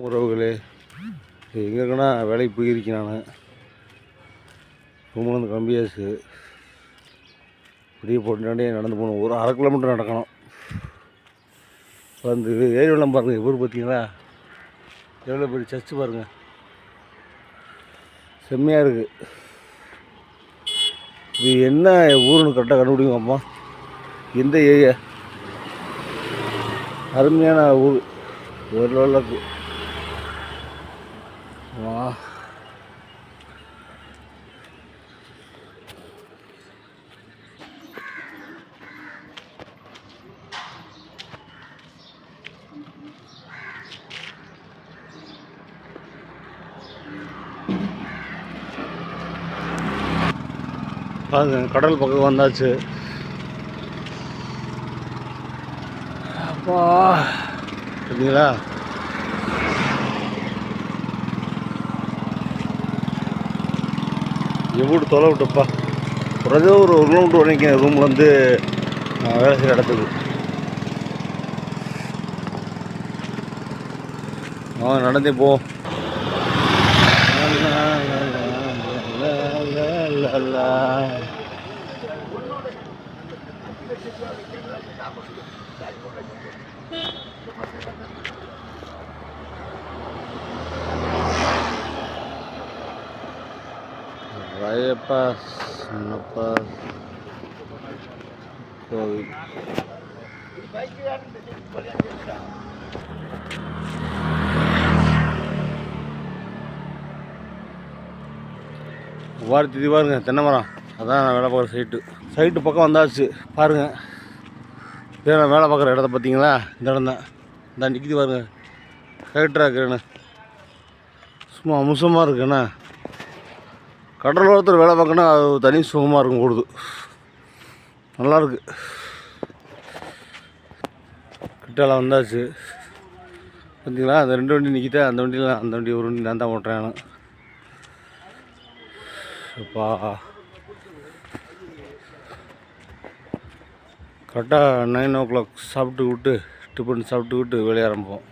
உறவுகளே, எங்கே இருக்குன்னா வேலைக்கு போயிருக்கேன். நான் ரூமில் வந்து கிளம்பியாச்சு. இப்படியே போட்டுட்டாண்டே நடந்து போகணும். ஒரு 1/2 கிலோமீட்டர் நடக்கணும். வந்து ஏரியாவெல்லாம் பாருங்கள். ஊர் பார்த்தீங்களா? எவ்வளோ பெரிய சர்ச்சு பாருங்கள், செம்மையாக இருக்குது. இது என்ன ஊருன்னு கரெக்டாக கண்டுபிடிங்க அம்மா. எந்த ஏரியா? அருமையான ஊர், ஒரு லெவலுக்கு. வா, பாருங்க, கடல் பக்கம் வந்தாச்சு. அப்பா பார்த்தீங்களா? எவ்வளோ தொலை விட்டுப்பா. குறைஞ்ச ஒரு 1 கிலோமீட்டர் வரைக்கும் ரூமில் வந்து வேலை செய்கிற இடத்துக்கு. நடந்தே போ. ராயப்பா சின்னப்பா கோவில். வாரத்தி பாருங்க, தென்னை மரம். அதான் நான் வேலை பார்க்குற சைட்டு பக்கம் வந்தாச்சு. பாருங்கள், இதே நான் வேலை பார்க்குற இடத்த பார்த்தீங்களா? இந்த இடம் தான். இந்த நிற்கிது பாருங்க, ஹைட்ராக இருக்குண்ணே. சும்மா அம்சமாக இருக்குண்ணே. கடலோரத்தில் வேலை பார்க்கணுன்னா அது தனி சுகமாக இருக்கும். கூடுது, நல்லாயிருக்கு. கிட்டால வந்தாச்சு. பார்த்தீங்களா? அந்த 2 வண்டி நிற்கிட்டா. அந்த வண்டியில் அந்த வண்டி ஒரு வண்டி நான் தான் ஓட்டுறேன். நான் அப்பா கரெக்டாக 9 o'clock சாப்பிட்டு விட்டு, டிஃபன் சாப்பிட்டு விட்டு வெளியே ஆரம்பிப்போம்.